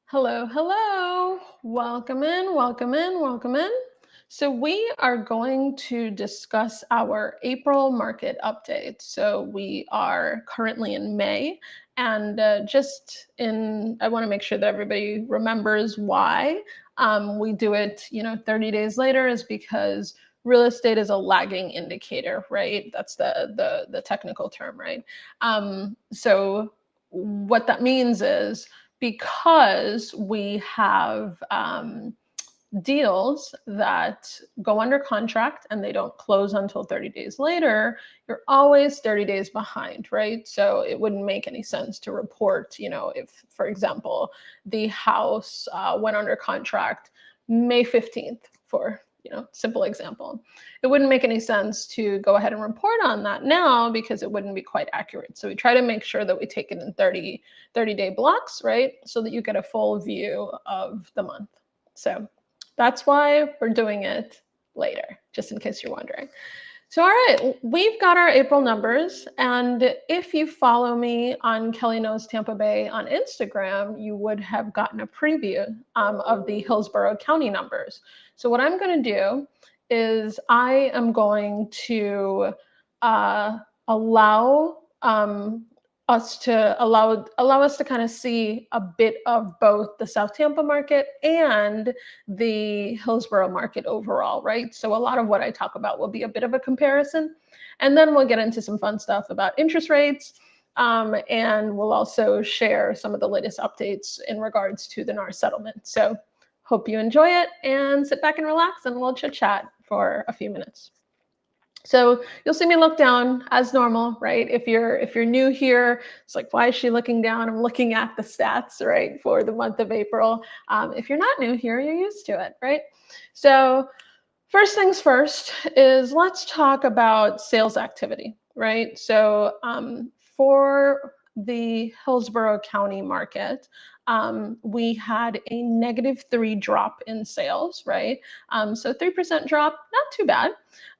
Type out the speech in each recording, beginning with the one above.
Hello, hello. Welcome in, welcome in, welcome in. So we are going to discuss our April market update. So we are currently in May, and I want to make sure that everybody remembers why we do it. 30 days later is because real estate is a lagging indicator, right? That's the technical term, right? So what that means is because we have deals that go under contract and they don't close until 30 days later, you're always 30 days behind, right? So it wouldn't make any sense to report, if, for example, the house went under contract May 15th for, simple example. It wouldn't make any sense to go ahead and report on that now because it wouldn't be quite accurate. So we try to make sure that we take it in 30-day blocks, right? So that you get a full view of the month. So that's why we're doing it later, just in case you're wondering. So, all right, we've got our April numbers. And if you follow me on Kelly Knows Tampa Bay on Instagram, you would have gotten a preview of the Hillsborough County numbers. So what I'm going to do is I am going to allow us to kind of see a bit of both the South Tampa market and the Hillsborough market overall, right? So a lot of what I talk about will be a bit of a comparison, and then we'll get into some fun stuff about interest rates, and we'll also share some of the latest updates in regards to the NAR settlement. So hope you enjoy it and sit back and relax, and we'll chit chat for a few minutes. So you'll see me look down as normal, right? If you're new here, it's like, why is she looking down? I'm looking at the stats, right, for the month of April. If you're not new here, you're used to it, right? So first things first is let's talk about sales activity, right? So for the Hillsborough County market, we had a -3 drop in sales, right? So 3% drop, not too bad.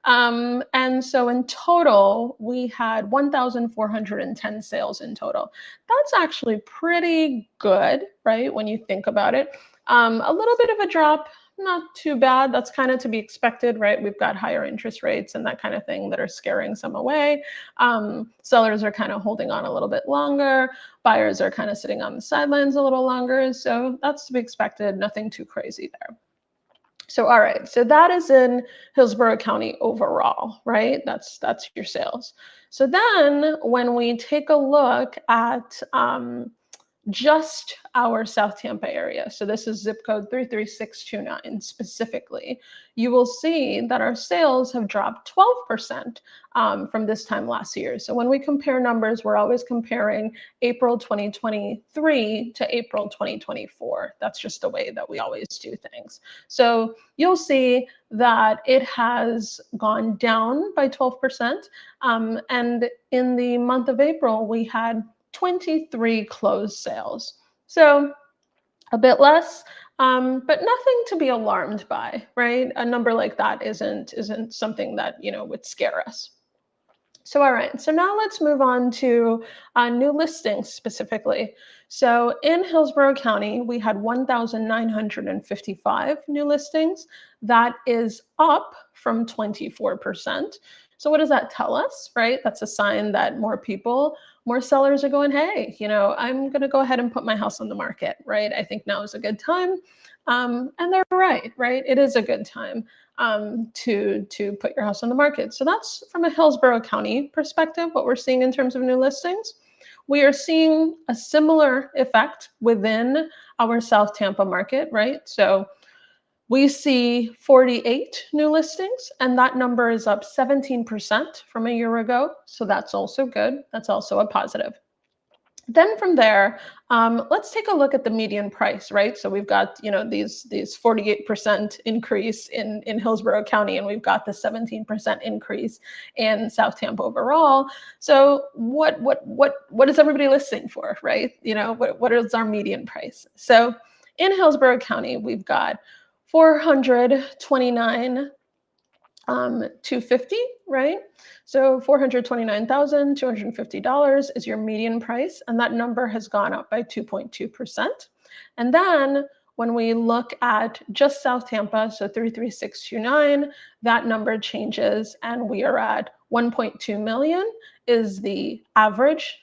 And so in total, we had 1,410 sales in total. That's actually pretty good, right? When you think about it. A little bit of a drop, not too bad. That's kind of to be expected, right? We've got higher interest rates and that kind of thing that are scaring some away. Sellers are kind of holding on a little bit longer. Buyers are kind of sitting on the sidelines a little longer. So that's to be expected. Nothing too crazy there. So, all right, so that is in Hillsborough County overall, right? That's your sales. So then when we take a look at just our South Tampa area, so this is zip code 33629 specifically, you will see that our sales have dropped 12% from this time last year. So when we compare numbers, we're always comparing April 2023 to April 2024. That's just the way that we always do things. So you'll see that it has gone down by 12%. And in the month of April, we had 23 closed sales. So a bit less, but nothing to be alarmed by, right? A number like that isn't something that would scare us. So all right, so now let's move on to new listings specifically. So in Hillsborough County, we had 1,955 new listings. That is up from 24%. So what does that tell us, right? That's a sign that more sellers are going, hey, I'm going to go ahead and put my house on the market, right? I think now is a good time. And they're right? It is a good time to put your house on the market. So that's from a Hillsborough County perspective, what we're seeing in terms of new listings. We are seeing a similar effect within our South Tampa market, right? So we see 48 new listings, and that number is up 17% from a year ago. So that's also good. That's also a positive. Then from there, let's take a look at the median price, right? So we've got these 48% increase in Hillsborough County, and we've got the 17% increase in South Tampa overall. So what is everybody listing for, right? What is our median price? So in Hillsborough County, we've got 429 250, right? So $429,250 is your median price, and that number has gone up by 2.2%. And then when we look at just South Tampa, so 33629, that number changes, and we are at 1.2 million is the average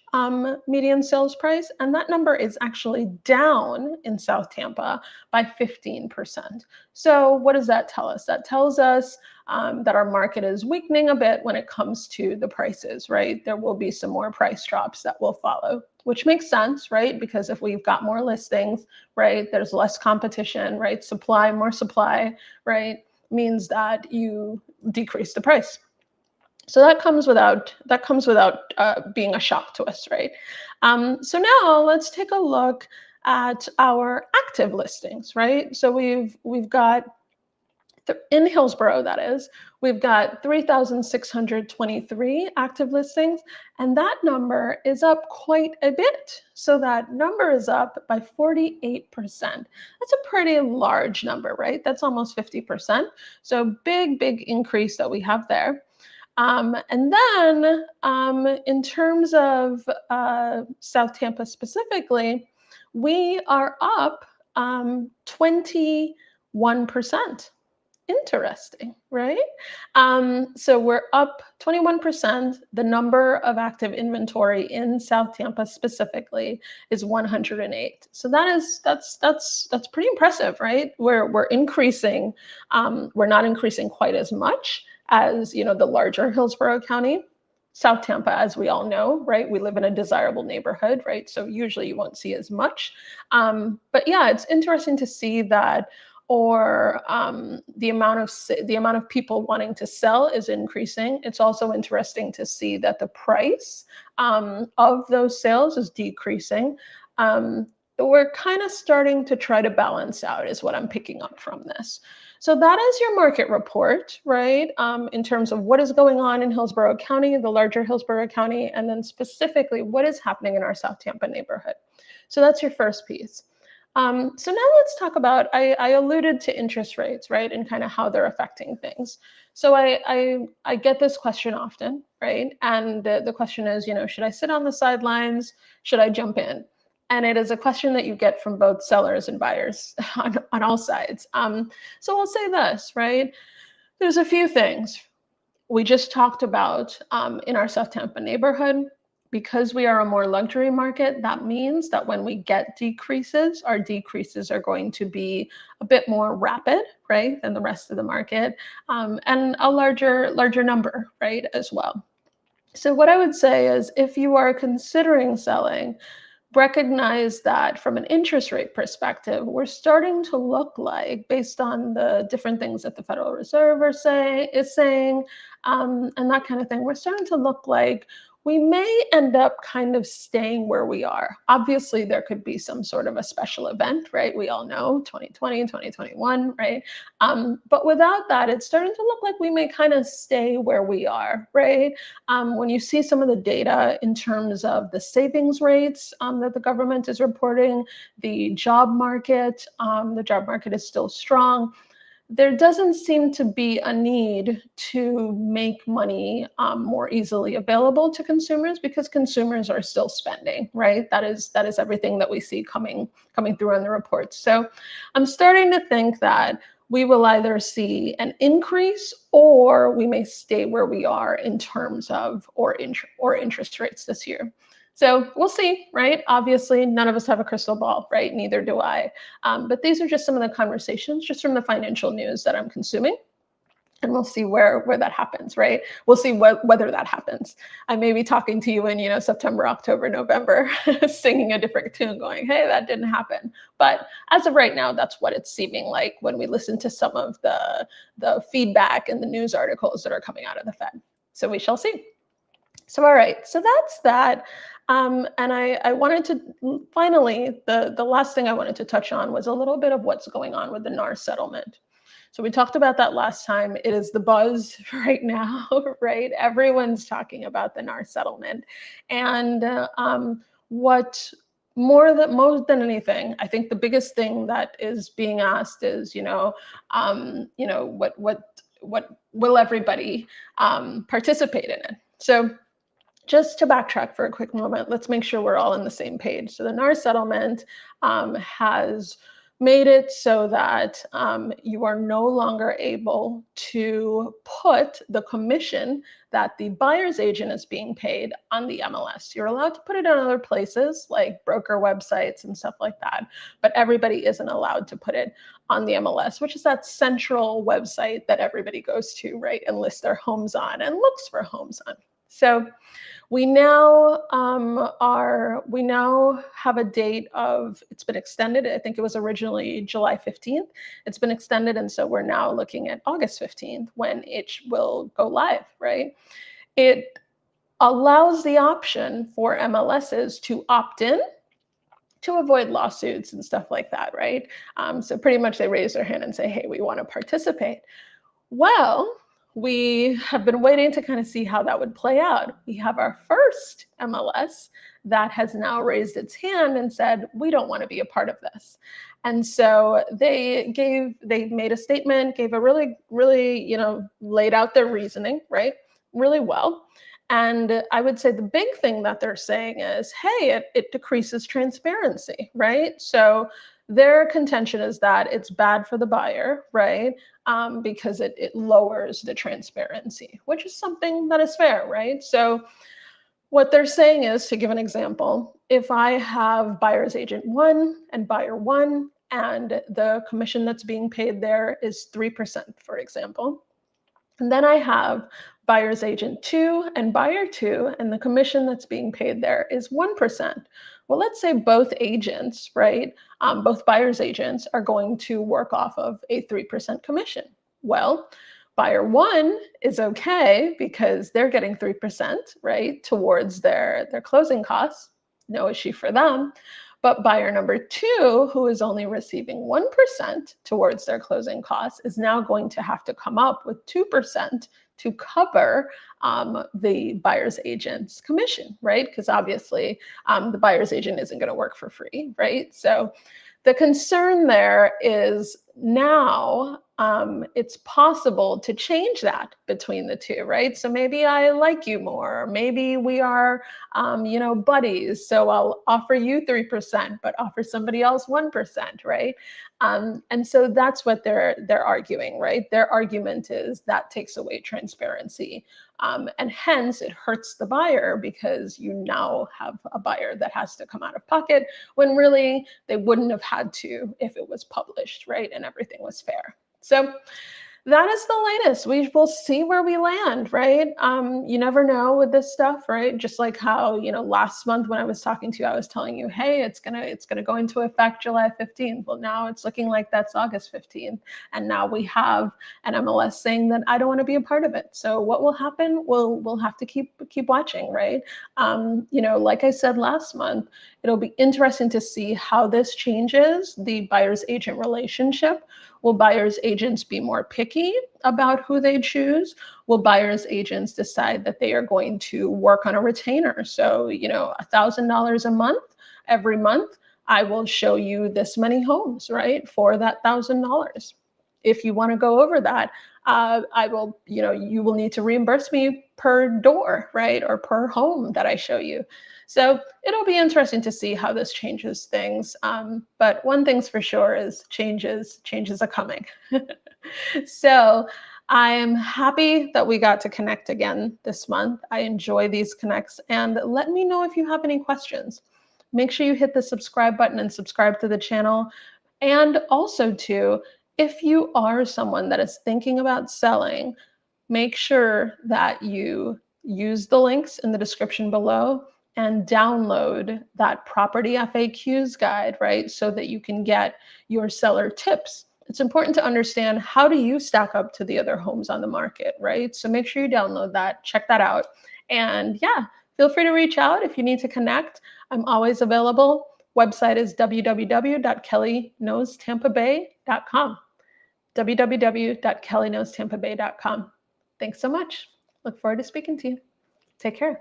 median sales price, and that number is actually down in South Tampa by 15%. So what does that tell us? That tells us that our market is weakening a bit when it comes to the prices, right? There will be some more price drops that will follow, which makes sense, right? Because if we've got more listings, right, there's less competition, right? More supply, right, means that you decrease the price. So that comes without being a shock to us, right? So now let's take a look at our active listings, right? So we've got in Hillsborough, that is, we've got 3,623 active listings, and that number is up quite a bit. So that number is up by 48%. That's a pretty large number, right? That's almost 50%. So big increase that we have there. And then in terms of South Tampa specifically, we are up 21%. Interesting, right? So we're up 21%. The number of active inventory in South Tampa specifically is 108. So that's pretty impressive, right? We're increasing. We're not increasing quite as much as the larger Hillsborough County. South Tampa, as we all know, right? We live in a desirable neighborhood, right? So usually you won't see as much. But yeah, it's interesting to see that, or the amount of people wanting to sell is increasing. It's also interesting to see that the price of those sales is decreasing. We're kind of starting to try to balance out, is what I'm picking up from this. So that is your market report, right? In terms of what is going on in Hillsborough County, the larger Hillsborough County, and then specifically what is happening in our South Tampa neighborhood. So that's your first piece. So now let's talk about, I alluded to interest rates, right? And kind of how they're affecting things. So I get this question often, right? And the question is, should I sit on the sidelines? Should I jump in? And it is a question that you get from both sellers and buyers on all sides. So I'll say this, right? There's a few things we just talked about in our South Tampa neighborhood. Because we are a more luxury market, that means that when we get decreases, our decreases are going to be a bit more rapid, right, than the rest of the market, and a larger number, right, as well. So what I would say is, if you are considering selling, recognize that from an interest rate perspective, we're starting to look like, based on the different things that the Federal Reserve is saying, and that kind of thing, we're starting to look like we may end up kind of staying where we are. Obviously, there could be some sort of a special event, right? We all know 2020, 2021, right? But without that, it's starting to look like we may kind of stay where we are, right? When you see some of the data in terms of the savings rates that the government is reporting, the job market is still strong. There doesn't seem to be a need to make money more easily available to consumers, because consumers are still spending, right? That is everything that we see coming through in the reports. So I'm starting to think that we will either see an increase, or we may stay where we are in terms of or interest rates this year. So we'll see, right? Obviously, none of us have a crystal ball, right? Neither do I. But these are just some of the conversations just from the financial news that I'm consuming. And we'll see where that happens, right? We'll see whether that happens. I may be talking to you in September, October, November, singing a different tune, going, "Hey, that didn't happen." But as of right now, that's what it's seeming like when we listen to some of the feedback and the news articles that are coming out of the Fed. So we shall see. So all right, so that's that. And I wanted to finally, the last thing I wanted to touch on was a little bit of what's going on with the NAR settlement. So we talked about that last time. It is the buzz right now, right? Everyone's talking about the NAR settlement. And what more than anything, I think the biggest thing that is being asked is, what will everybody participate in it? So just to backtrack for a quick moment, let's make sure we're all on the same page. So the NAR settlement has made it so that you are no longer able to put the commission that the buyer's agent is being paid on the MLS. You're allowed to put it on other places like broker websites and stuff like that, but everybody isn't allowed to put it on the MLS, which is that central website that everybody goes to, right, and lists their homes on and looks for homes on. So we now have a date of, it's been extended. I think it was originally July 15th. It's been extended, and so we're now looking at August 15th when it will go live, right? It allows the option for MLSs to opt in to avoid lawsuits and stuff like that, right? So pretty much they raise their hand and say, hey, we want to participate. Well, we have been waiting to kind of see how that would play out. We have our first MLS that has now raised its hand and said, we don't want to be a part of this. And so they made a statement, gave a really, really, laid out their reasoning, right? Really well. And I would say the big thing that they're saying is, hey, it decreases transparency, right? So their contention is that it's bad for the buyer, right? Because it lowers the transparency, which is something that is fair, right? So what they're saying is, to give an example, if I have buyer's agent 1 and buyer 1, and the commission that's being paid there is 3%, for example, and then I have buyer's agent 2 and buyer 2, and the commission that's being paid there is 1%. Well, let's say both agents, right? Both buyer's agents are going to work off of a 3% commission. Well, buyer 1 is okay because they're getting 3%, right, towards their closing costs. No issue for them. But buyer number 2, who is only receiving 1% towards their closing costs, is now going to have to come up with 2% to cover the buyer's agent's commission, right? Because obviously the buyer's agent isn't going to work for free, right? So the concern there is now it's possible to change that between the two, right? So maybe I like you more, or maybe we are, buddies. So I'll offer you 3%, but offer somebody else 1%, right? And so that's what they're arguing, right? Their argument is that takes away transparency. And hence it hurts the buyer because you now have a buyer that has to come out of pocket when really they wouldn't have had to if it was published, right? And everything was fair. So that is the latest. We will see where we land, right? You never know with this stuff, right? Just like how, last month when I was talking to you, I was telling you, hey, it's gonna go into effect July 15th. Well, now it's looking like that's August 15th. And now we have an MLS saying that I don't want to be a part of it. So what will happen? We'll have to keep watching, right? Like I said last month, it'll be interesting to see how this changes the buyer's agent relationship. Will buyer's agents be more picky about who they choose? Will buyer's agents decide that they are going to work on a retainer? So, $1,000 a month, every month, I will show you this many homes, right, for that $1,000. If you want to go over that, I will, you will need to reimburse me per door, right, or per home that I show you. So it'll be interesting to see how this changes things. But one thing's for sure is changes are coming. So I am happy that we got to connect again this month. I enjoy these connects, and let me know if you have any questions. Make sure you hit the subscribe button and subscribe to the channel. And also too, if you are someone that is thinking about selling, make sure that you use the links in the description below and download that property FAQs guide, right? So that you can get your seller tips. It's important to understand, how do you stack up to the other homes on the market, right? So make sure you download that, check that out. And yeah, feel free to reach out if you need to connect. I'm always available. Website is www.kellyknowstampabay.com. www.kellyknowstampabay.com. Thanks so much. Look forward to speaking to you. Take care.